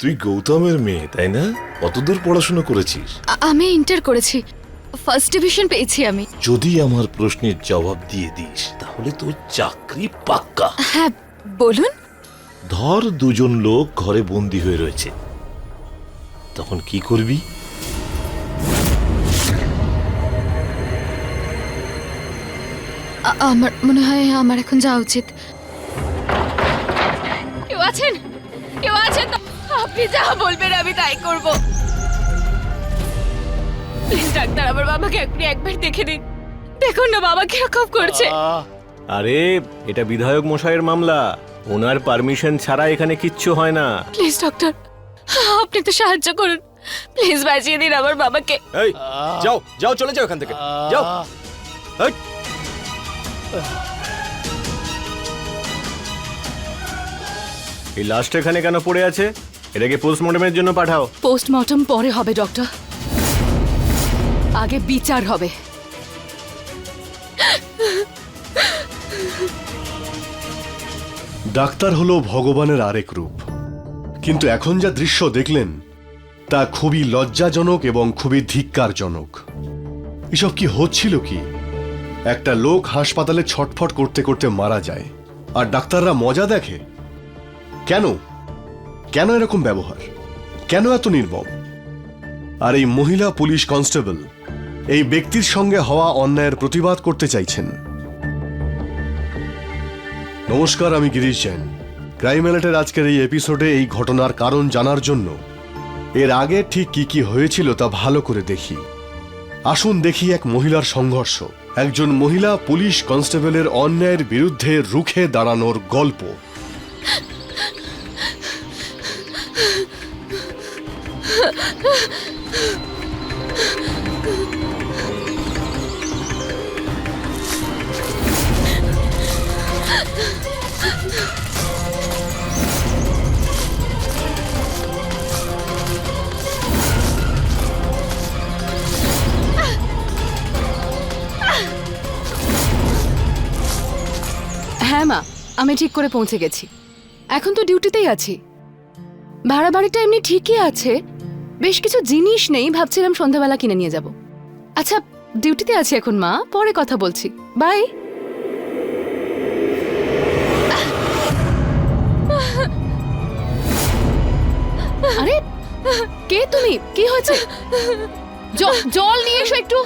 তুই গৌতমের মেয়ে তাই না? কতদূর পড়াশোনা করেছিস? আমি ইন্টার করেছি, ফার্স্ট ডিভিশন পেয়েছি আমি। যদি আমার প্রশ্নের জবাব দিয়ে দিস তাহলে তোর চাকরি পাক্কা। হ্যাঁ বলুন। ধর দুজন লোক ঘরে বন্দি হয়ে রয়েছে, তখন কি করবি? আমার মনে হয় আমার এখন যাওয়া উচিত। কেউ আছেন? কেউ আছেন তো? আপনি যা বলবেন আমি তাই করব। প্লিজ ডাক্তার, আমার বাবাকে আপনি একবার দেখে নিন। দেখুন না বাবা কিরকম করছে। আরে এটা বিধায়ক মশাইয়ের মামলা, ওনার পারমিশন ছাড়া এখানে কিচ্ছু হয় না। প্লিজ ডক্টর, আপনি তো সাহায্য করুন, প্লিজ বাঁচিয়ে দিন আমার বাবাকে। এই যাও যাও, চলে যাও এখান থেকে, যাও। এই, এই লাস্ট এখানে কেন পড়ে আছে? এটাকে পোস্টমর্টমের জন্য পাঠাও। পোস্টমর্টম পরে হবে ডক্টর, আগে বিচার হবে। ডাক্তার হলো ভগবানের আরেক রূপ, কিন্তু এখন যা দৃশ্য দেখলেন তা খুবই লজ্জাজনক এবং খুবই ধিক্কারজনক। এসব কি হচ্ছিল কি? একটা লোক হাসপাতালে ছটফট করতে করতে মারা যায় আর ডাক্তাররা মজা দেখে? কেন কেন এরকম ব্যবহার? কেন এত নির্মম? আর এই মহিলা পুলিশ কনস্টেবল এই ব্যক্তির সঙ্গে হওয়া অন্যায়ের প্রতিবাদ করতে চাইছেন। নমস্কার, আমি গিরিশ জৈন। ক্রাইম অ্যালার্টের আজকের এই এপিসোডে এই ঘটনার কারণ জানার জন্য এর আগে ঠিক কি কি হয়েছিল তা ভালো করে দেখি। আসুন দেখি এক মহিলার সংঘর্ষ, একজন মহিলা পুলিশ কনস্টেবলের অন্যায়ের বিরুদ্ধে রুখে দাঁড়ানোর গল্প। হ্যাঁ মা, আমি ঠিক করে পৌঁছে গেছি। এখন তো ডিউটিতেই আছি। ভাড়া বাড়িটা এমনি ঠিকই আছে, বেশ কিছু জিনিস নেই, ভাবছিলাম সন্ধ্যাবেলা কিনে নিয়ে যাব। আচ্ছা ডিউটিতে আছি এখন মা, পরে কথা বলছি, বাই। আরে কে তুমি? কি হয়েছে? জল নিয়ে এসো একটু।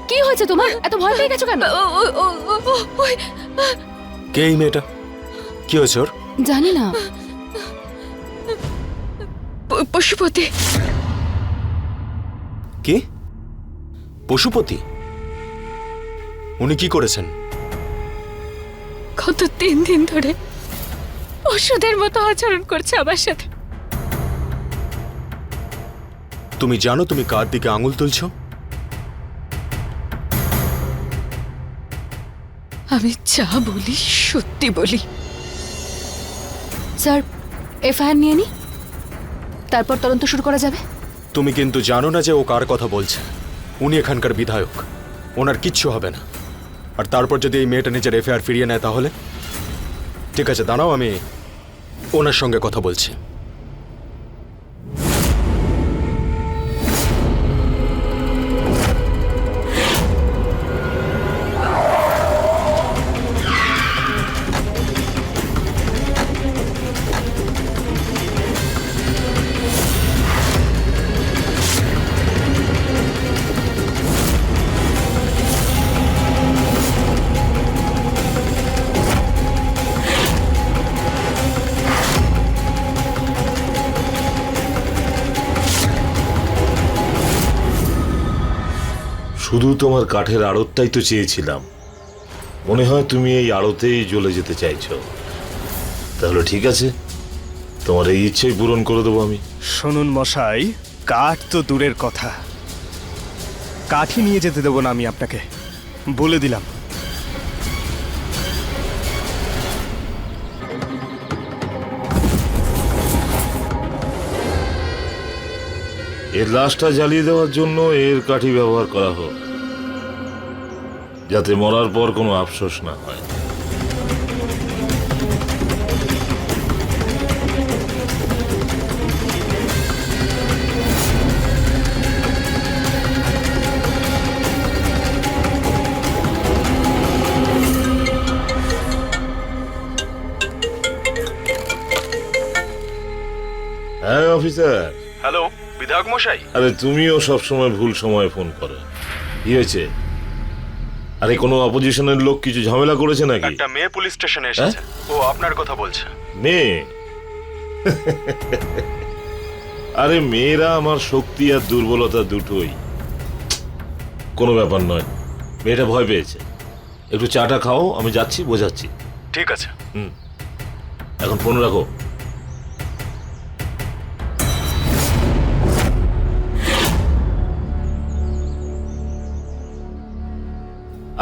কি হয়েছে তোমার? এত ভয় পেয়ে গেছো কেন? কে এই মেয়েটা? কি হয়েছে ওর? জানি না। পশুপতি। কি পশুপতি? উনি কি করেছেন? গত 3 দিন ধরে ওষুধের মতো আচরণ করছে আমার সাথে। তুমি জানো তুমি কার দিকে আঙুল তুলছো? আমি যা বলি সত্যি বলি। স্যার এফআইআর নিয়ে নি, তারপর তদন্ত শুরু করা যাবে। তুমি কিন্তু জানো না যে ও কার কথা বলছে। উনি এখানকার বিধায়ক, ওনার কিচ্ছু হবে না। আর তারপর যদি এই মেয়েটা নিজের এফআইআর ফিরিয়ে নেয় তাহলে? ঠিক আছে দাঁড়াও, আমি ওনার সঙ্গে কথা বলছি। শুধু তোমার কাঠের আড়তটাই তো চেয়েছিলাম। মনে হয় তুমি এই আড়তেই জ্বলে যেতে চাইছো। তাহলে ঠিক আছে, তোমার এই ইচ্ছেই পূরণ করে দেবো আমি। শুনুন মশাই, কাঠ তো দূরের কথা, কাঠই নিয়ে যেতে দেবো না আমি আপনাকে, বলে দিলাম। এর লাশটা জ্বালিয়ে দেওয়ার জন্য এর কাঠি ব্যবহার করা হোক, যাতে মরার পর কোনো আফসোস না হয়। অফিসার। হ্যালো বিধায়ক মশাই। আরে তুমিও সবসময় ভুল সময়ে ফোন করো। কি হয়েছে? আরে কোনো অপোজিশনের লোক কিছু ঝামেলা করেছে নাকি? একটা মেয়ে পুলিশ স্টেশনে এসেছে, ও আপনার কথা বলছে। মেয়ে? আরে মেয়েরা আমার শক্তি আর দুর্বলতা দুটোই। কোনো ব্যাপার নয়, মেয়েটা ভয় পেয়েছে। একটু চাটা খাও, আমি যাচ্ছি, বোঝাচ্ছি। ঠিক আছে। এখন ফোন রাখো।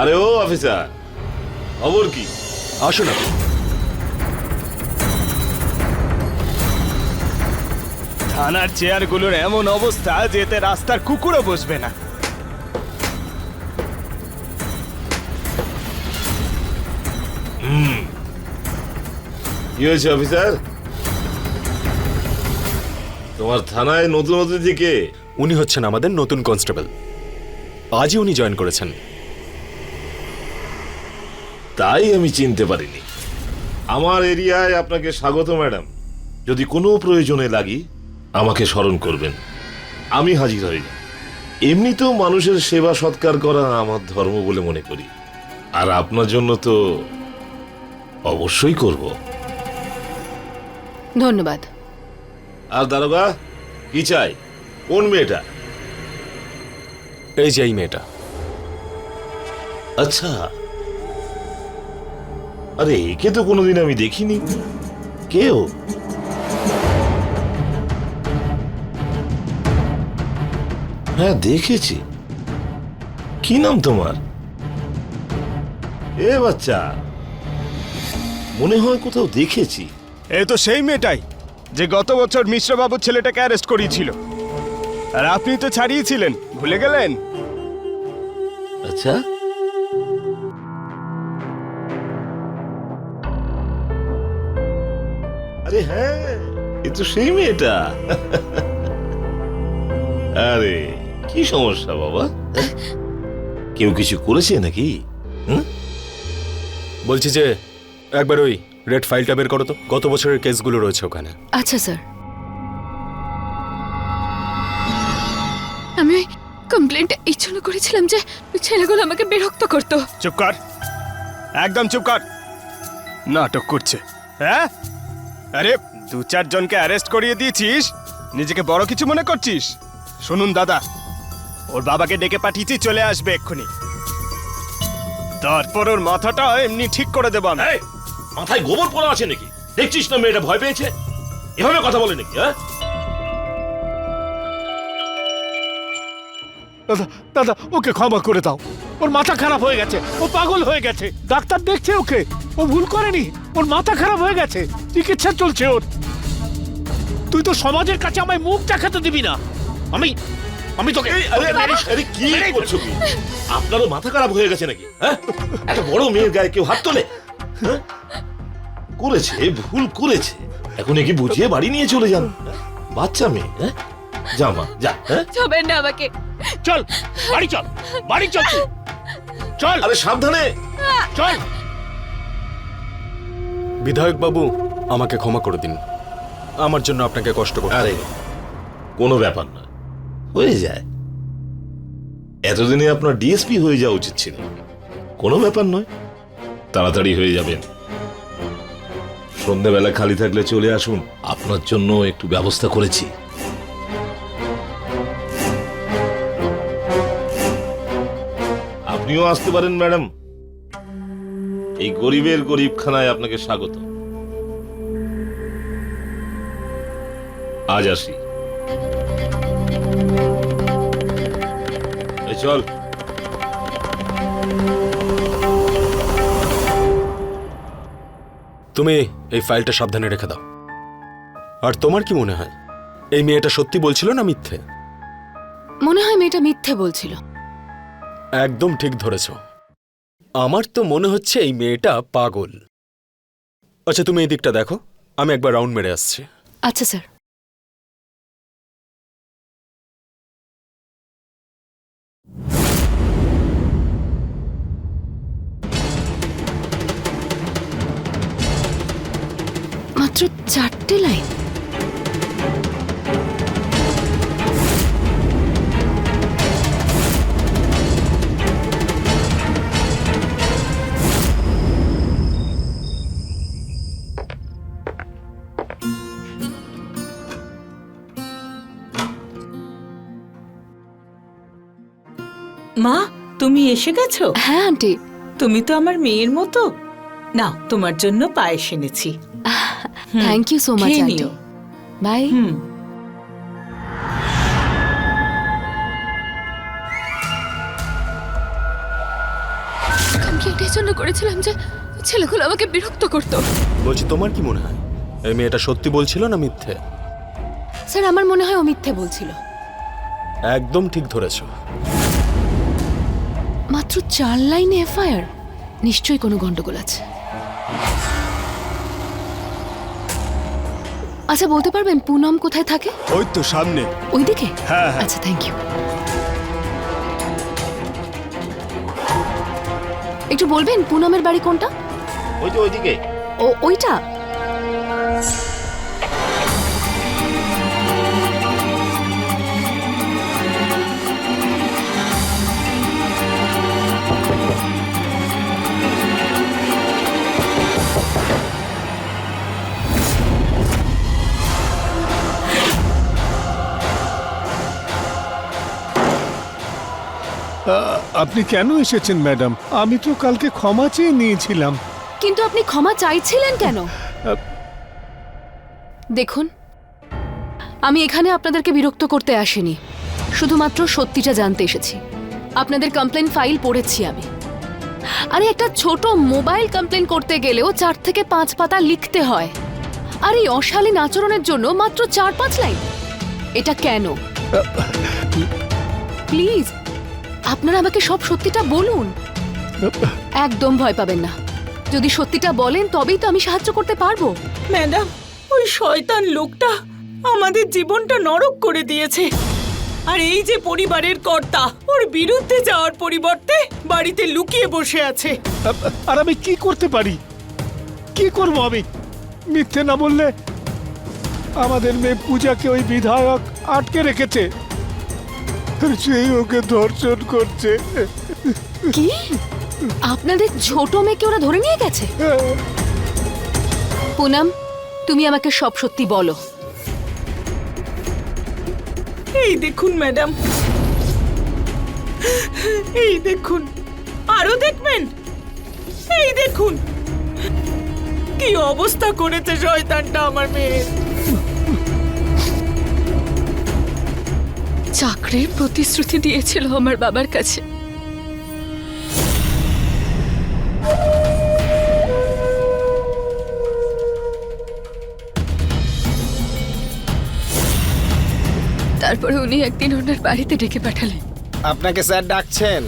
আরে ও অফিসার, খবর কি? আসুন আপনি। থানার চেয়ারগুলোর এমন অবস্থা যে এতে রাস্তার কুকুরও বসবে না। কি হয়েছে অফিসার? তোমার থানায় নতুন অতিথি কে? উনি হচ্ছেন আমাদের নতুন কনস্টেবল, আজই উনি জয়েন করেছেন। তাই আমি চিনতে পারিনি। আমার এরিয়ায় আপনাকে স্বাগত ম্যাডাম। যদি কোনো প্রয়োজনে লাগি আমাকে স্মরণ করবেন, আমি হাজির হই। এমনিতেও মানুষের সেবা সৎকার করা আমার ধর্ম বলে মনে করি, আর আপনার জন্য তো অবশ্যই করব। ধন্যবাদ। আর দারোগা, কি চাই? কোন মেয়েটা? এই যে এই মেয়েটা। আচ্ছা, আরে একে তো কোনোদিন আমি দেখিনি। কেউ? হ্যাঁ দেখেছি। কি নাম তোমার? এ বাচ্চা, মনে হয় কোথাও দেখেছি। এ তো সেই মেয়েটাই যে গত বছর মিশ্রবাবুর ছেলেটাকে অ্যারেস্ট করিয়েছিল, আর আপনি তো ছাড়িয়েছিলেন, ভুলে গেলেন? আচ্ছা, আরে হ্যাঁ, এ তো সেই মেয়েটা। আরে কি সমস্যা বাবা? কেউ কিছু করেছে নাকি? বলছি যে একবার ওই রেড ফাইলটা বের করো তো, গত বছরের কেসগুলো রয়েছে ওখানে। আচ্ছা স্যার। আমি কমপ্লেনটা এই জন্য করেছিলাম যে ওই ছেলেগুলো আমাকে বিরক্ত করতো। চুপ কর, একদম চুপ কর। নাটক করছে, হ্যাঁ? আরে 2-4 জনকে অ্যারেস্ট করিয়ে দিয়েছিস, নিজেকে বড় কিছু মনে করছিস? শুনুন দাদা, ওর বাবাকে ডেকে পাঠিয়েছি, চলে আসবে এক্ষুনি। তারপর ওর মাথাটা এমনি ঠিক করে দেবো আমি। এই, মাথায় গোবর পড়া আছে নাকি? দেখছিস না মেয়েটা ভয় পেয়েছে? এভাবে কথা বলে নাকি? হ্যাঁ, দাদা দাদা, ওকে ক্ষমা করে দাও। ওর মাথা খারাপ হয়ে গেছে, ও পাগল হয়ে গেছে। ডাক্তার দেখছে ওকে, ও ভুল করেনি। ওর মাথা খারাপ হয়ে গেছে, চিকিৎসা চলছে ওর। তুই তো সমাজের কাছে আমায় মুখ দেখাতে দিবি না। আমি তোকে আরে কি করছো কি? আপনারও মাথা খারাপ হয়ে গেছে নাকি? হ্যাঁ, একটা বড় মেয়ের গায়ে কেউ হাত তোলে? হ্যাঁ? করেছে, ভুল করেছে, এখন একে বুঝিয়ে বাড়ি নিয়ে চলে যান। বাচ্চা মেয়ে, হ্যাঁ, যা মা যা। হ্যাঁ, ছবেন না আমাকে। চল বাড়ি, চল বাড়ি, চল তুই। চল, আরে সাবধানে। চল। বিধায়ক বাবু, আমাকে ক্ষমা করে দিন, আমার জন্য আপনাকে কষ্ট করতে আরে কোনো ব্যাপার না, হয়ে যায়। এতদিনে আপনার ডিএসপি হয়ে যাওয়া উচিত ছিল। কোনো ব্যাপার নয়, তাড়াতাড়ি হয়ে যাবেন। সন্ধ্যেবেলা খালি থাকলে চলে আসুন, আপনার জন্য একটু ব্যবস্থা করেছি। আপনিও আসতে পারেন ম্যাডাম, এই গরিবের গরিবখানায় আপনাকে স্বাগত। আজ আসি। এই চল। তুমি এই ফাইলটা সাবধানে রেখে দাও। আর তোমার কি মনে হয়, এই মেয়েটা সত্যি বলছিল না মিথ্যে? মনে হয় মেয়েটা মিথ্যে বলছিল। একদম ঠিক ধরেছ। আমার তো মনে হচ্ছে এই মেয়েটা পাগল। আচ্ছা তুমি এই দিকটা দেখো, আমি একবার রাউন্ড মেরে আসছি। আচ্ছা স্যার। মাত্র 4টে লাইন। মা, তুমি এসে গেছো? হ্যাঁ আন্টি। তুমি তো আমার মেয়ের মতো। নাও, তোমার জন্য পায়েস এনেছি। থ্যাংক ইউ সো মাচ খেয়ে আন্টি। নিও। বাই। হুম। আমি কি এটার জন্য করেছিলাম যে ছেলেগুলো আমাকে বিরক্ত করতো? বলছি, তোমার কি মনে হয় এই মেয়েটা সত্যি বলছিল না মিথ্যে? স্যার আমার মনে হয় ও মিথ্যে বলছিল। একদম ঠিক ধরেছো। মাত্র 4 লাইনে এফআইআর, নিশ্চয়ই কোনো গন্ডগোল আছে। আচ্ছা বলতে পারবেন পুনম কোথায় থাকে? ওই তো সামনে। ওইদিকে? হ্যাঁ, হ্যাঁ। আচ্ছা থ্যাংক ইউ। একটু বলবেন পুনমের বাড়ি কোনটা? ওই তো ওইদিকে। ও ওইটা? আপনি কেন এসেছেন ম্যাডাম? আমি তো কালকে ক্ষমা চেয়ে নিয়েছিলাম। কিন্তু আপনি ক্ষমা চাইছিলেন কেন? দেখুন, আমি এখানে আপনাদেরকে বিরক্ত করতে আসিনি, শুধুমাত্র সত্যিটা জানতে এসেছি। আপনাদের কমপ্লেন ফাইল পড়েছি আমি। আরে একটা ছোট মোবাইল কমপ্লেন করতে গেলেও 4 থেকে 5 পাতা লিখতে হয়, আর এই অশালীন আচরণের জন্য মাত্র 4-5 লাইন। এটা কেন? প্লিজ আপনারা আমাকে সব সত্যিটা বলুন। একদম ভয় পাবেন না, যদি সত্যিটা বলেন তবেই তো আমি সাহায্য করতে পারবো। ম্যাডাম, ওই শয়তান লোকটা আমাদের জীবনটা নরক করে দিয়েছে। আর এই যে পরিবারের কর্তা, ওর বিরুদ্ধে যাওয়ার পরিবর্তে বাড়িতে লুকিয়ে বসে আছে। আর আমি কি করতে পারি? কি করব আমি? মিথ্যে না বললে আমাদের মেয়ে পূজাকে ওই বিধায়ক আটকে রেখেছে, আর সেই ওকে ধর্ষণ করছে। কি? আপনাদের ছোট মেয়েকে ওরা ধরে নিয়ে গেছে? পুনম, তুমি আমাকে সব সত্যি বলো। এই দেখুন ম্যাডাম, এই দেখুন, আরো দেখবেন, এই দেখুন কি অবস্থা করেছে শয়তানটা আমার মেয়ের। চাকরির প্রতিশ্রুতি দিয়েছিল আমার বাবার কাছে, তারপরে উনি একদিন ওনার বাড়িতে ডেকে পাঠালেন। আপনাকে স্যার ডাকছেন।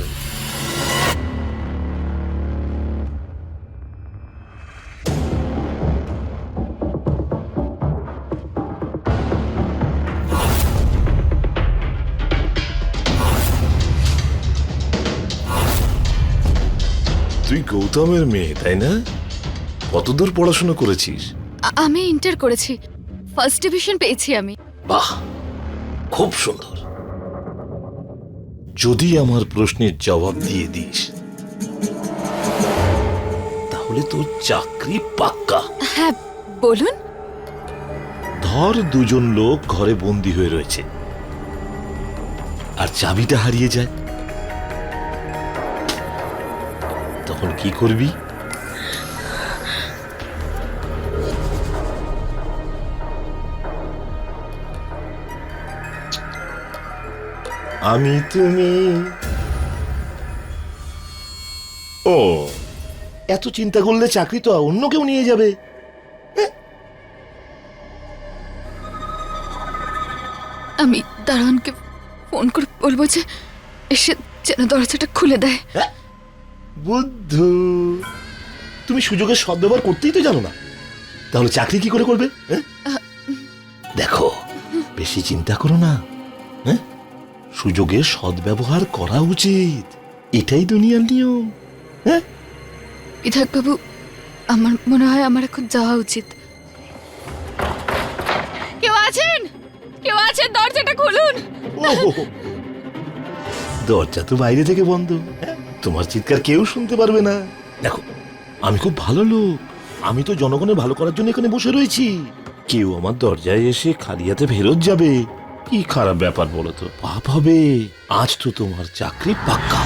তুই গৌতমের মেয়ে তাই না? কতদূর পড়াশোনা করেছিস? আমি ইন্টার করেছি, ফার্স্ট ডিভিশন পেয়েছি আমি। বাহ, খুব সুন্দর। যদি আমার প্রশ্নের জবাব দিয়ে দিস তাহলে তোর চাকরি পাক্কা। হ্যাঁ বলুন। ধর দুজন লোক ঘরে বন্দি হয়ে রয়েছে আর চাবিটা হারিয়ে যায়, তখন কি করবি? আমি তুমি। ও, এত চিন্তা করলে চাকরি তো অন্য কেউ নিয়ে যাবে। আমি দারোয়ানকে ফোন করে বলবো যে এসে যেন দরজাটা খুলে দেয়। বুদ্ধু, তুমি সুযোগের সদ্ব্যবহার করতেই তো জানো না, তাহলে চাকরি কি করে করবে? দেখো, বেশি চিন্তা করো না, সুযোগের সদ্ব্যবহার করা উচিত, এটাই দুনিয়ার নিয়ম। বিধায়ক বাবু, আমার মনে হয় আমার এখন যাওয়া উচিত। কেউ আছেন? কেউ আছেন? দরজাটা খুলুন। দরজা তো বাইরে থেকে বন্ধ, তোমার চিৎকার কেউ শুনতে পারবে না। দেখো, আমি খুব ভালো লোক, আমি তো জনগণের ভালো করার জন্য এখানে বসে রয়েছি। কেউ আমার দরজায় এসে খালি হাতে ফেরত যাবে কি খারাপ ব্যাপার বলো তো, পাপ হবে। আজ তো তোমার চাকরি পাক্কা।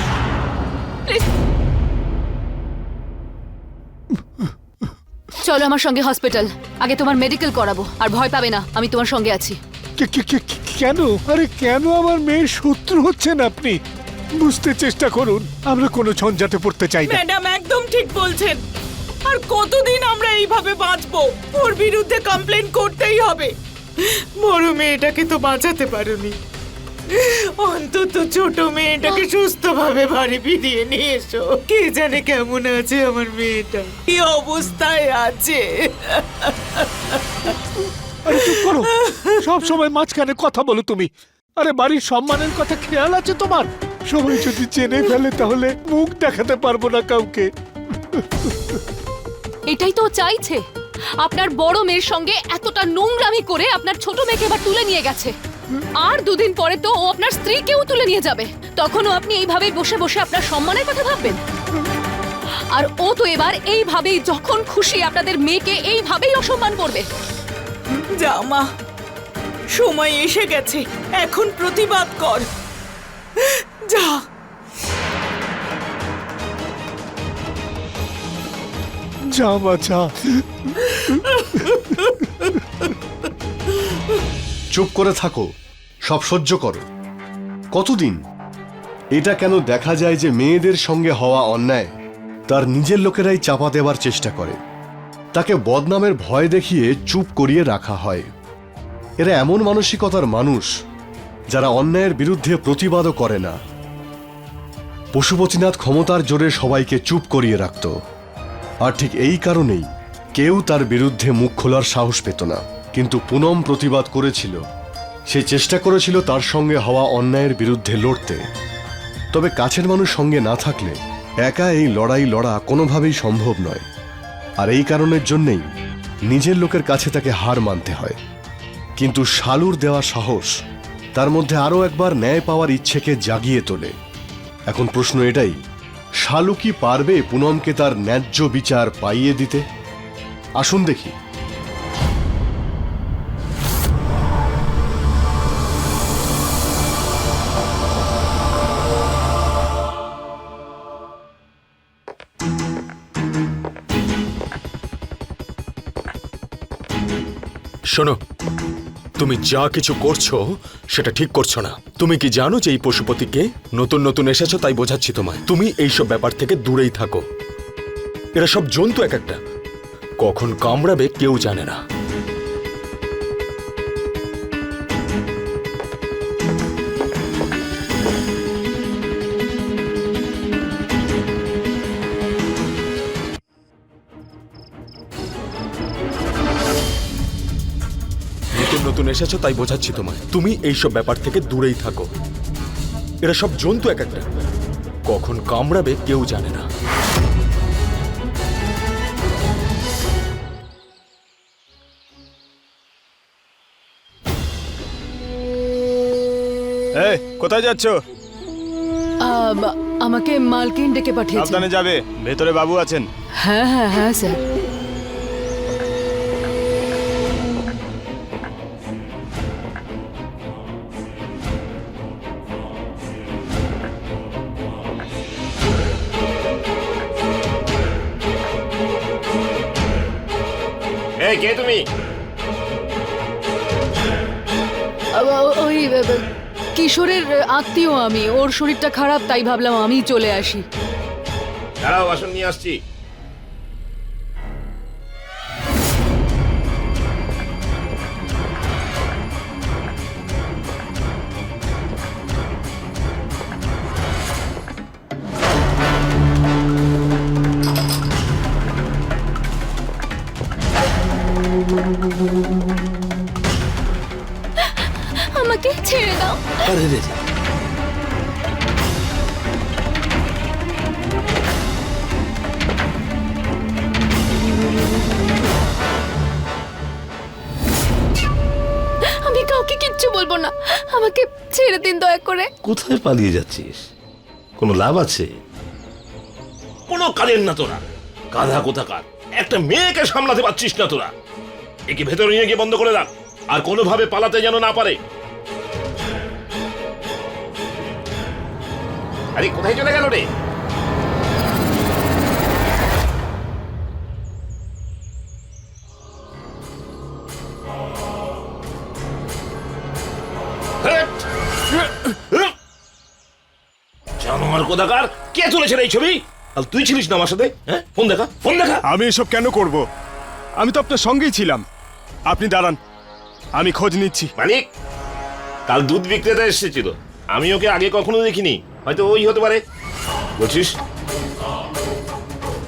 চলো আমার সঙ্গে হসপিটাল, আগে তোমার মেডিকেল করাবো। আর ভয় পাবে না, আমি তোমার সঙ্গে আছি। কেন? আরে কেন আমার মেয়ের শত্রু হচ্ছেন আপনি? বুঝতে চেষ্টা করুন, আমরা কোনো ঝঞ্ঝাটে পড়তে চাই না। ম্যাডাম একদম ঠিক বলছেন। আর কতদিন আমরা এইভাবে বাঁচবো? ওর বিরুদ্ধে কমপ্লেন করতেই হবে। বড় মেয়েটাকে তো বাঁচাতে পারোনি, অন্তত ছোট মেয়েটাকে সুস্থভাবে বাড়ি ফিরিয়ে নিয়ে এসো। কে জানে কেমন আছে আমার মেয়েটা, কি অবস্থায় আছে। আরে চুপ করো, সব সময় মাঝখানে কথা বলো তুমি। আরে বাড়ির সম্মানের কথা খেয়াল আছে তোমার? সবাই যদি জেনে ফেলে তাহলে মুখ দেখাতে পারবো না কাউকে। এটাই তো ও চাইছে। আপনার বড় মেয়ের সঙ্গে এতটা নোংরামি করে আপনার ছোট মেয়েকে এবার তুলে নিয়ে গেছে। আর দুদিন পরে তো ও আপনার স্ত্রীকেও তুলে নিয়ে যাবে। তখনও আপনি এইভাবেই বসে বসে আপনার সম্মানের কথা ভাববেন? আর ও তো এবার এইভাবেই যখন খুশি আপনাদের মেয়েকে এইভাবেই অসম্মান করবে। যা মা, সময় এসে গেছে, এখন প্রতিবাদ কর। যা। যা মা যা। চুপ করে থাকো, সব সহ্য করো। কতদিন? এটা কেন দেখা যায় যে মেয়েদের সঙ্গে হওয়া অন্যায় তার নিজের লোকেরাই চাপা দেওয়ার চেষ্টা করে, তাকে বদনামের ভয় দেখিয়ে চুপ করিয়ে রাখা হয়। এরা এমন মানসিকতার মানুষ যারা অন্যায়ের বিরুদ্ধে প্রতিবাদও করে না। পশুপতিনাথ ক্ষমতার জোরে সবাইকে চুপ করিয়ে রাখত, আর ঠিক এই কারণেই কেউ তার বিরুদ্ধে মুখ খোলার সাহস পেত না। কিন্তু পুনম প্রতিবাদ করেছিল, সে চেষ্টা করেছিল তার সঙ্গে হওয়া অন্যায়ের বিরুদ্ধে লড়তে। তবে কাছের মানুষ সঙ্গে না থাকলে একা এই লড়াই লড়া কোনোভাবেই সম্ভব নয়। আর এই কারণের জন্যেই নিজের লোকের কাছে তাকে হার মানতে হয়। কিন্তু শালুর দেওয়া সাহস তার মধ্যে আরও একবার ন্যায় পাওয়ার ইচ্ছেকে জাগিয়ে তোলে। এখন প্রশ্ন এটাই, শালু কি পারবে পুনমকে তার ন্যায্য বিচার পাইয়ে দিতে? আসুন দেখি। শোনো, তুমি যা কিছু করছো সেটা ঠিক করছো না। তুমি কি জানো যে এই পশুপতিকে নতুন নতুন এসেছো তাই বোঝাচ্ছি তোমায়। তুমি এইসব ব্যাপার থেকে দূরেই থাকো। এরা সব জন্তু এক একটা, কখন কামড়াবে কেউ জানে না। নতুন এসেছো তাই বোঝাচ্ছি তোমায়। তুমি এইসব ব্যাপার থেকে দূরেই থাকো। এরা সব জন্তু এক একটা, কখন কামড়াবে কেউ জানে না। এই কোথায় যাচ্ছ? আমাকে মালকিন ডেকে পাঠিয়েছে। সাবধানে যাবে, ভেতরে বাবু আছেন। হ্যাঁ হ্যাঁ হ্যাঁ স্যার। এই কে তুমি? ওই কিশোরের আত্মীয় আমি। ওর শরীরটা খারাপ তাই ভাবলাম আমি চলে আসি। দাঁড়াও, বাসন নিয়ে আসছি। আমাকে ছেড়ে দাও। আরে রে, আমি কাউকে কিচ্ছু বলবো না, আমাকে ছেড়ে দিন দয়া করে। কোথায় পালিয়ে যাচ্ছিস? কোনো লাভ আছে? কোনো কাজের না তোরা, গাধা কোথাকার। একটা মেয়েকে সামলাতে পারছিস না তোরা। একে ভেতরে নিয়ে গিয়ে বন্ধ করে রাখ, আর কোনোভাবে পালাতে যেন না পারে। আরে কোথায় চলে গেল রে? জানোয়ার কোথাকার, কে তুলেছে এই ছবি? আর তুই ছিলিস না আমার সাথে? হ্যাঁ, ফোন দেখা, ফোন দেখা। আমি এসব কেন করব? আমি তো আপনার সঙ্গেই ছিলাম। আপনি দাঁড়ান, আমি খোঁজ নিচ্ছি। মালিক, কাল দুধ বিক্রেতা এসেছিল, আমি ওকে আগে কখনো দেখিনি, হয়তো ওই হতে পারে। বলছিস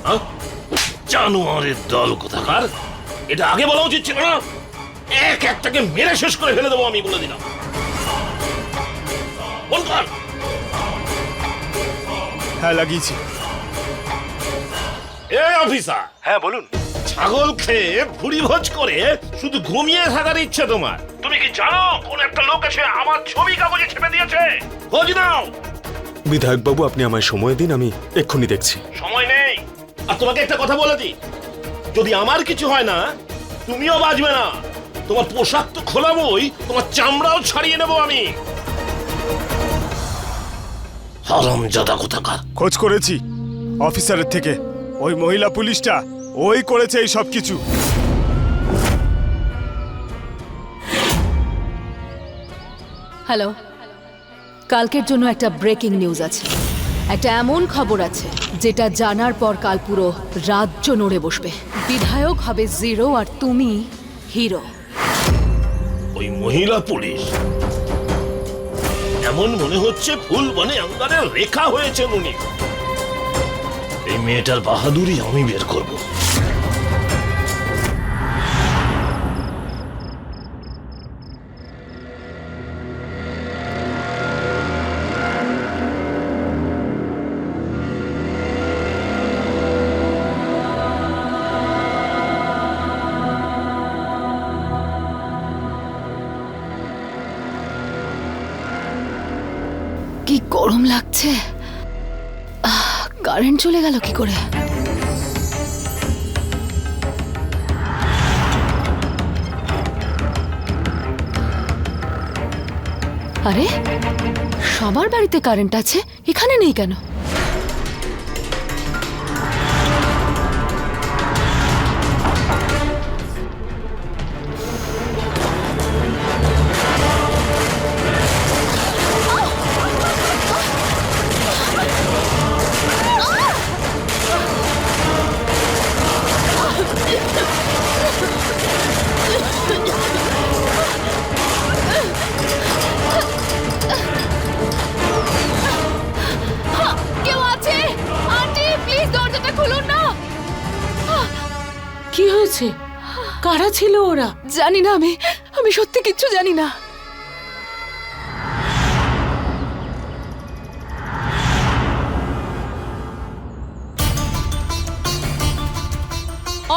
হ্যাঁ? জানোয়ারের দল কোথাকার, এটা আগে বলা উচিত ছিল না? এক একটাকে মেরে শেষ করে ফেলে দেবো আমি, বলে দিলাম। ফোন কর। হ্যাঁ, লাগিয়েছি। এ অফিসার, হ্যাঁ বলুন। ছাগল খেয়ে ভুড়ি ভোজ করে শুধু ঘুমিয়ে থাকার ইচ্ছে তোমার? তুমি কি জানো কোন একটা লোক এসে আমার ছবি কাগজে ছেপে দিয়েছে? খোঁজ নাও। বিধায়ক বাবু, আপনি আমায় সময় দিন, আমি এক্ষুনি দেখছি। সময় নেই। আর তোমাকে একটা কথা বলে দিই, যদি আমার কিছু হয় না, তুমিও বাঁচবে না। তোমার পোশাক তো খোলাবই, তোমার চামড়াও ছাড়িয়ে নেবো আমি। হারামজাদা কোথাকার। খোঁজ করেছি অফিসারের থেকে। ওই মহিলা পুলিশটা ওই করেছে এই সব কিছু। হ্যালো, কালকের জন্য একটা ব্রেকিং নিউজ আছে। একটা এমন খবর আছে যেটা জানার পর কাল পুরো রাজ্য নড়ে বসবে। বিধায়ক হবে জিরো আর তুমি হিরো। ওই মহিলা পুলিশ, এমন মনে হচ্ছে ফুল বনে আঙ্গারে রেখা হয়েছে উনি। এই মেয়েটার বাহাদুরি আমি বের করব। কি গরম লাগছে, কারেন্ট চলে গেল কি করে? আরে, সবার বাড়িতে কারেন্ট আছে, এখানে নেই কেন? কেউ আছে? আন্টি, প্লিজ দরজাটা খুলুন না। কি হয়েছে? কারা ছিল ওরা? জানি না, আমি সত্যি কিচ্ছু জানি না।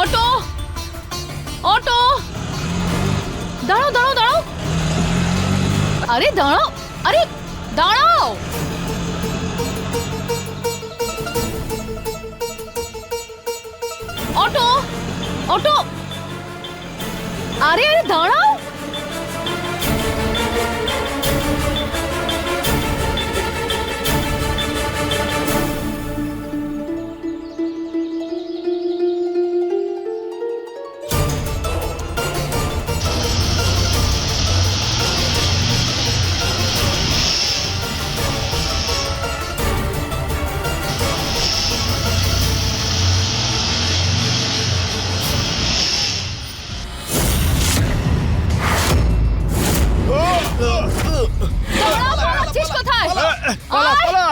অটো, অটো, দাঁড়াও দাঁড়াও দাঁড়াও। আরে দাঁড়াও, আরে দাঁড়াও। অটো, অটো, আরে আরে দাঁড়াও। দাঁড়াও, পালাচ্ছিস কোথায়? পালা, পালা।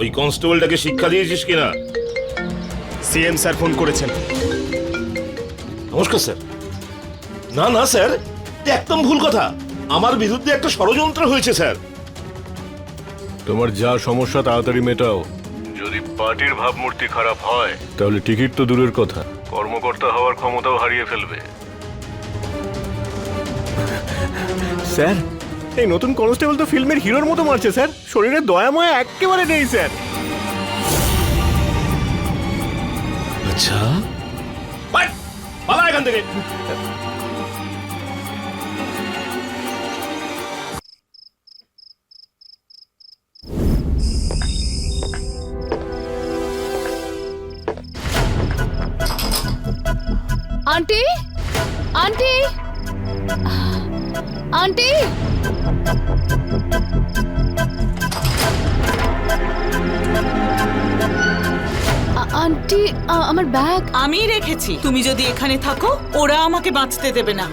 ওই কনস্টেবলটাকে শিক্ষা দিয়েছিস কিনা? সিএম স্যার ফোন করেছেন। নমস্কার স্যার। না না স্যার, এটা একদম ভুল কথা। আমার বিরুদ্ধে একটা ষড়যন্ত্র হয়েছে স্যার। তোমার যা সমস্যা তাড়াতাড়ি মেটাও। যদি পার্টির ভাবমূর্তি খারাপ হয় তাহলে টিকিট তো দূরের কথা, কর্মকর্তা হওয়ার ক্ষমতাও হারিয়ে ফেলবে। স্যার, এই নতুন কনস্টেবল তো ফিল্মের হিরোর মতো মারছে স্যার। শরীরে দয়াময় একেবারে নেই স্যার। আচ্ছা, পালা এখান থেকে। আন্টি আন্টি আন্টি আন্টি আমার ব্যাগ। আমি রেখেছি, তুমি যদি এখানে থাকো ওরা আমাকে বাঁচতে দেবে না।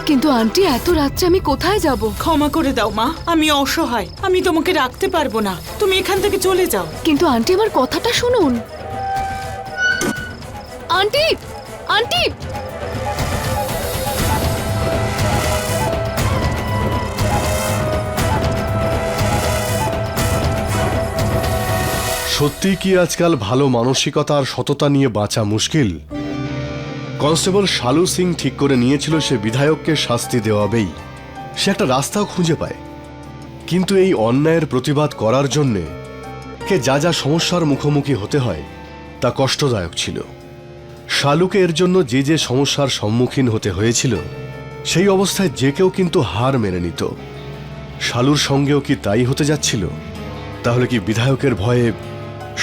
কিন্তু আন্টি এত রাত্রে আমি কোথায় যাব? ক্ষমা করে দাও মা, আমি অসহায়, আমি তোমাকে রাখতে পারবো না, তুমি এখান থেকে চলে যাও। কিন্তু আন্টি আমার কথাটা শুনুন। আন্টি আন্টি সত্যি কি আজকাল ভালো মানসিকতা আর সততা নিয়ে বাঁচা মুশকিল? কনস্টেবল শালু সিং ঠিক করে নিয়েছিল সে বিধায়ককে শাস্তি দেওয়াবেই, সে একটা রাস্তাও খুঁজে পায়। কিন্তু এই অন্যায়ের প্রতিবাদ করার জন্যে কে যা যা সমস্যার মুখোমুখি হতে হয় তা কষ্টদায়ক ছিল। শালুকে এর জন্য যে যে সমস্যার সম্মুখীন হতে হয়েছিল, সেই অবস্থায় যে কেউ কিন্তু হার মেনে নিত। শালুর সঙ্গেও কি তাই হতে যাচ্ছিল? তাহলে কি বিধায়কের ভয়ে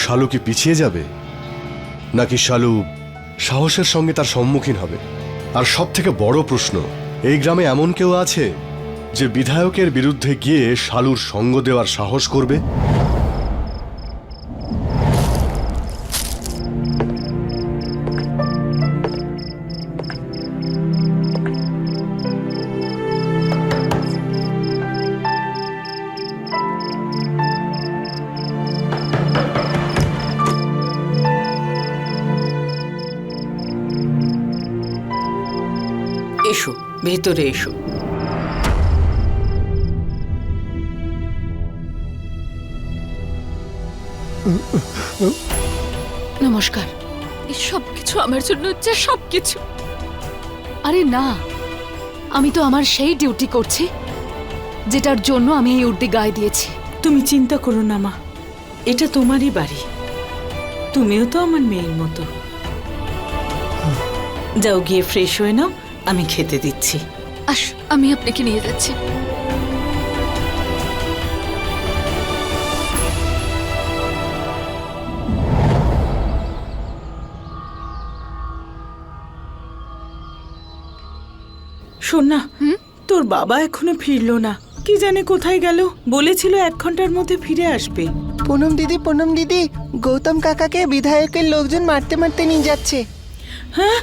শালু কি পিছিয়ে যাবে, নাকি শালু সাহসের সঙ্গে তার সম্মুখীন হবে? আর সব থেকে বড় প্রশ্ন, এই গ্রামে এমন কেউ আছে যে বিধায়কের বিরুদ্ধে গিয়ে শালুর সঙ্গ দেওয়ার সাহস করবে? এসো, ভেতরে এসো। নমস্কার। এই সব কিছু আমার জন্য হচ্ছে, সবকিছু। আরে না, আমি তো আমার সেই ডিউটি করছি যেটার জন্য আমি এই উর্দি গায়ে দিয়েছি। তুমি চিন্তা করো না মা, এটা তোমারই বাড়ি, তুমিও তো আমার মেয়ের মতো। যাও গিয়ে ফ্রেশ হয়ে নাও, আমি খেতে দিচ্ছি। আমি আপনাকে নিয়ে যাচ্ছি। শোন না, তোর বাবা এখনো ফিরলো না, কি জানে কোথায় গেল। বলেছিল 1 ঘন্টার মধ্যে ফিরে আসবে। পুনম দিদি, গৌতম কাকাকে বিধায়কের লোকজন মারতে মারতে নিয়ে যাচ্ছে। হ্যাঁ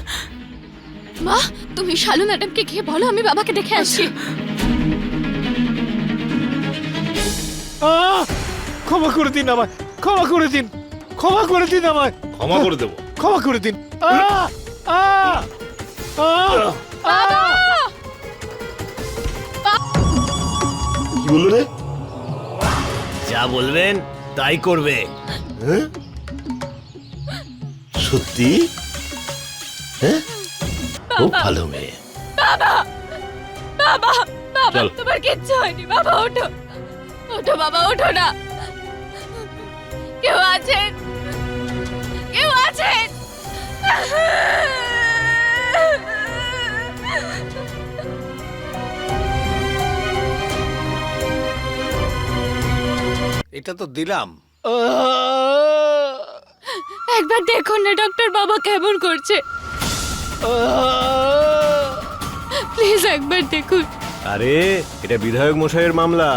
মা, তুমি শালু ম্যাডামকে গিয়ে বলো আমি বাবাকে দেখে আসছি। ক্ষমা করে দিন আমায়, ক্ষমা করে দিন, ক্ষমা করে দিন আমায়, ক্ষমা করে দেবো। ক্ষমা করে দিন। কি বললো রে? যা বলবেন তাই করবে। হ্যাঁ? সত্যি? হ্যাঁ, খুব ভালো মেয়ে। বাবা, চল। তোমার কিচ্ছু হয়নি। বাবা ওঠো, ওঠো বাবা, ওঠো না। কেউ আছেন? কেউ আছেন? এটা তো দিলাম। একবার দেখুন না ডক্টর, বাবা কেমন করছে। প্লিজ একবার দেখুন। আরে এটা বিধায়ক মশাইয়ের মামলা,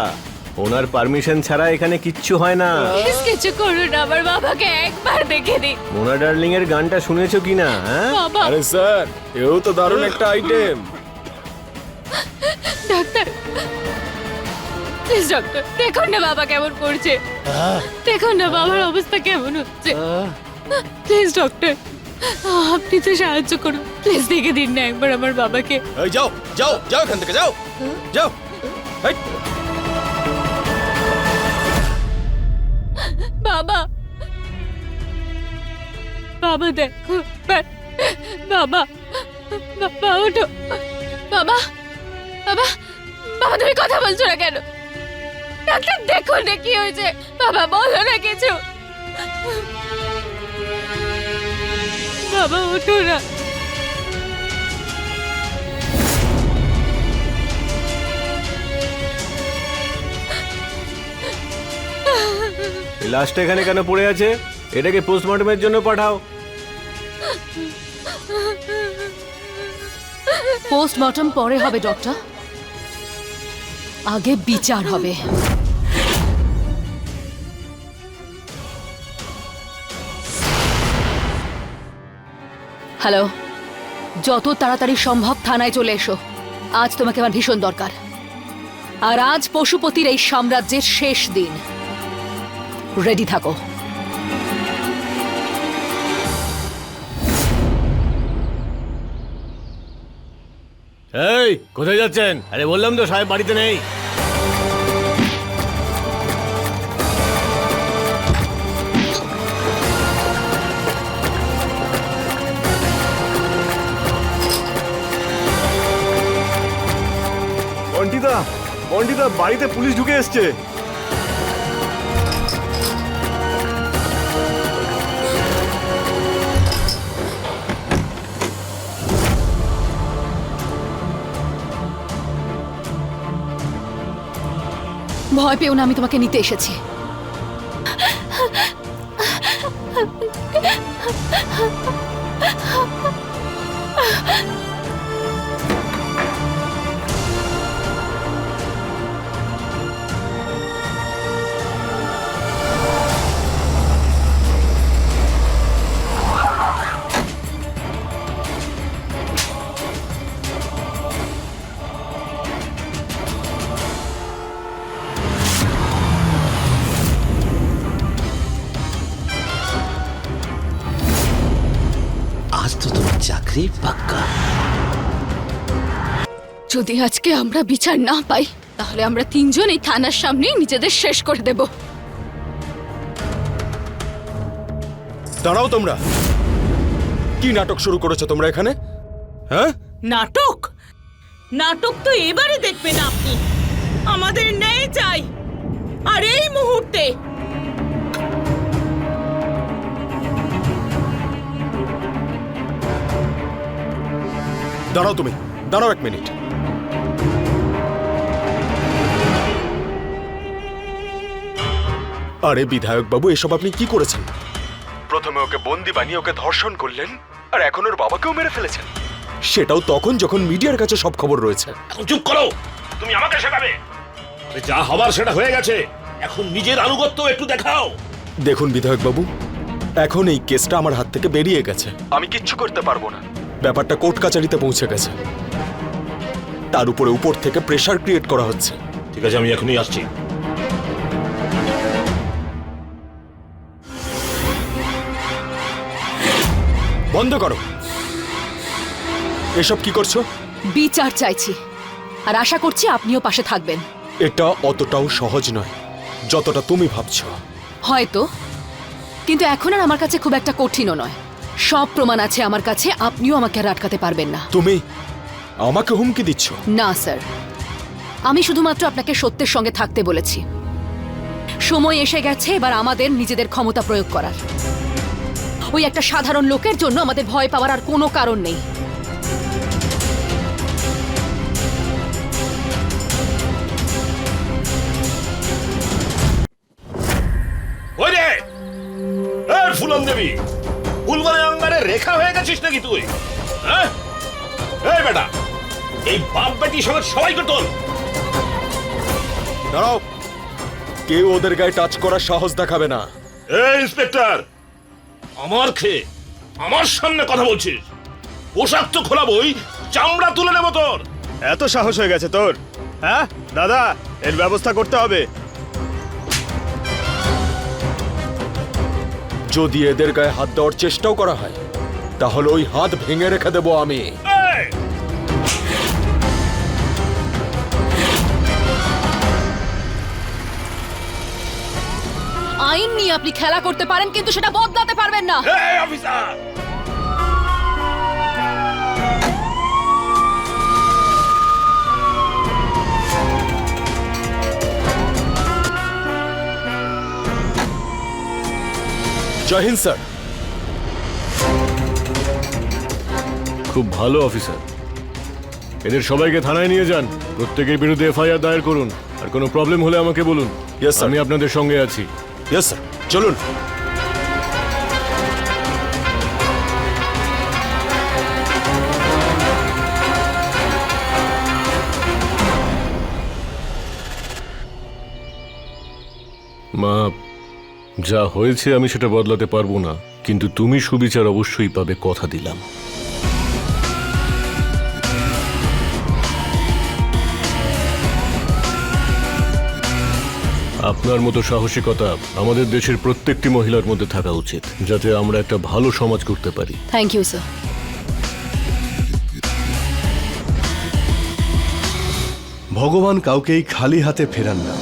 ওনার পারমিশন ছাড়া এখানে কিচ্ছু হয় না। প্লিজ কিছু করুন, আমার বাবাকে একবার দেখে দিন। মোনা ডার্লিং এর গানটা শুনেছো কিনা? হ্যাঁ, বাবা। আরে স্যার, এও তো দারুণ একটা আইটেম। ডাক্তার, প্লিজ ডক্টর দেখুন না বাবা কেমন করছে, দেখুন না বাবার অবস্থা কেমন হচ্ছে। প্লিজ ডক্টর, আপনি তো সাহায্য করুন, প্লিজ দেখে দিন না একবার আমার বাবাকে। এই যাও যাও যাও এখান থেকে, যাও যাও। এই, বাবা, বাবা দেখো, বাবা, বাবা ওঠো। বাবা, বাবা, বাবা তুমি কথা বলছো না কেন? ডাক্তার দেখো না কি হয়েছে। বাবা বলো না কিছু। বাবা ওঠো না। লাস্ট এখানে কেন পড়ে আছে? এটাকে পোস্টমর্টমের জন্য পাঠাও। পোস্টমর্টম পরে হবে ডক্টর, আগে বিচার হবে। হ্যালো, যত তাড়াতাড়ি সম্ভব থানায় চলে এসো। আজ তোমাকে আমার ভীষণ দরকার। আর আজ পশুপতির এই সাম্রাজ্যের শেষ দিন। রেডি থাকো। এই কোথায় যাচ্ছেন? আরে বললাম তো সাহেব বাড়িতে নেই। বন্টিদা, বন্টিদা, বাড়িতে পুলিশ ঢুকে এসছে। ভয় পেও না, আমি তোমাকে নিতে এসেছি। আজ তো তোমার চাকরি পাক্কা। যদি আজকে আমরা বিচার না পাই তাহলে আমরা তিনজন এই থানার সামনেই নিজেদের শেষ করে দেব। দাঁড়াও তোমরা, কি নাটক শুরু করেছো তোমরা এখানে? হ্যাঁ, নাটক? নাটক তো এবারে দেখবেন আপনি। আমাদের ন্যায় চাই, আর এই মুহূর্তে। দাঁড়াও তুমি, দাঁড়াও এক মিনিট। আরে বিধায়ক বাবু, এসব আপনি কি করেছেন? প্রথমে ওকে বন্দি বানিয়ে ওকে ধর্ষণ করলেন, আর এখন ওর বাবাকেও মেরে ফেলেছেন। সেটাও তখন যখন মিডিয়ার কাছে সব খবর রয়েছে। এখন চুপ করো, তুমি আমাকে শেখাবে? আরে যা হবার সেটা হয়ে গেছে, এখন নিজের আনুগত্য একটু দেখাও। দেখুন বিধায়ক বাবু, এখন এই কেসটা আমার হাত থেকে বেরিয়ে গেছে, আমি কিচ্ছু করতে পারবো না। ব্যাপারটা কোর্ট কাচারিতে পৌঁছে গেছে, তার উপরে উপর থেকে প্রেসার ক্রিয়েট করা হচ্ছে। ঠিক আছে, আমি এখনই আসছি। বন্ধ করো, এসব কি করছো? বিচার চাইছি, আর আশা করছি আপনিও পাশে থাকবেন। এটা অতটাও সহজ নয় যতটা তুমি ভাবছো। হয়তো, কিন্তু এখন আর আমার কাছে খুব একটা কঠিনও নয়। সব প্রমাণ আছে আমার কাছে, আপনিও আমাকে আর আটকাতে পারবেন না। তুমি আমাকে হুমকি দিচ্ছ? না স্যার, আমি শুধুমাত্র আপনাকে সত্যের সঙ্গে থাকতে বলেছি। সময় এসে গেছে এবার আমাদের নিজেদের ক্ষমতা প্রয়োগ করার। ওই একটা সাধারণ লোকের জন্য আমাদের ভয় পাওয়ার আর কোনো কারণ নেই। ওই রে, এই ফুলন দেবী, ফুলবানে আঙ্গারে রেখা হয়ে গেছিস নাকি তুই? হ্যাঁ, এই বেটা, এই বাপ বেটি সমেত সবাইকে তোল। দাঁড়াও, কেউ ওদের গায়ে টাচ করার সাহস দেখাবে না। এই ইন্সপেক্টর, আমার খেয়ে আমার সামনে কথা বলছিস? পোশাক তো খোলাবই, চামড়া তুলে নেবো তোর। এত সাহস হয়ে গেছে তোর? হ্যাঁ দাদা, এর ব্যবস্থা করতে হবে। যদি এদের গায়ে হাত দেওয়ার চেষ্টাও করা হয় তাহলে ওই হাত ভেঙে রেখে দেবো আমি। এই! আইন নিয়ে আপনি খেলা করতে পারেন, কিন্তু সেটা বদলাতে পারবেন না। এই অফিসার! জয় হিন্দ স্যার। খুব ভালো অফিসার, এদের সবাইকে থানায় নিয়ে যান, প্রত্যেকের বিরুদ্ধে এফআইআর দায়ের করুন, আর কোনো প্রবলেম হলে আমাকে বলুন। Yes, sir. আমি আপনাদের সঙ্গে আছি। ইয়েস স্যার, চলুন। মা, যা হয়েছে আমি সেটা বদলাতে পারবো না, কিন্তু তুমি সুবিচার অবশ্যই পাবে, কথা দিলাম। আপনার মতো সাহসিকতা আমাদের দেশের প্রত্যেকটি মহিলার মধ্যে থাকা উচিত, যাতে আমরা একটা ভালো সমাজ করতে পারি। Thank you sir. ভগবান কাউকেই খালি হাতে ফেরান না,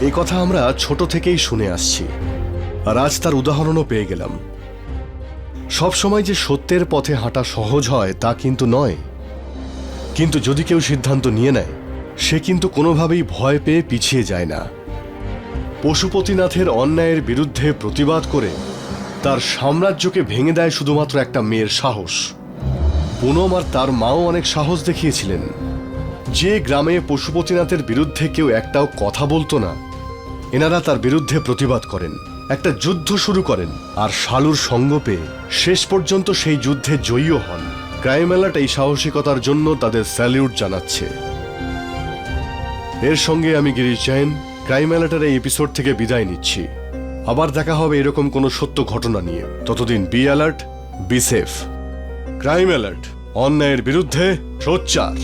এই কথা আমরা ছোট থেকেই শুনে আসছি, আর আজ তার উদাহরণও পেয়ে গেলাম। সব সময় যে সত্যের পথে হাঁটা সহজ হয় তা কিন্তু নয়, কিন্তু যদি কেউ সিদ্ধান্ত নিয়ে নেয় সে কিন্তু কোনোভাবেই ভয় পেয়ে পিছিয়ে যায় না। পশুপতিনাথের অন্যায়ের বিরুদ্ধে প্রতিবাদ করে তার সাম্রাজ্যকে ভেঙে দেয় শুধুমাত্র একটা মেয়ের সাহস। পুনম আর তার মাও অনেক সাহস দেখিয়েছিলেন। যে গ্রামে পশুপতিনাথের বিরুদ্ধে কেউ একটাও কথা বলতো না, এনারা তার বিরুদ্ধে প্রতিবাদ করেন, একটা যুদ্ধ শুরু করেন, আর শালুর সঙ্গ পেয়ে শেষ পর্যন্ত সেই যুদ্ধে জয়ীও হন। ক্রাইম অ্যালার্ট এই সাহসিকতার জন্য তাদের স্যালিউট জানাচ্ছে। এর সঙ্গে আমি গিরিশ জৈন ক্রাইম অ্যালার্টের এই এপিসোড থেকে বিদায় নিচ্ছি। আবার দেখা হবে এরকম কোনো সত্য ঘটনা নিয়ে। ততদিন be alert, be safe. Crime alert, অন্যায়ের বিরুদ্ধে সোচ্চার।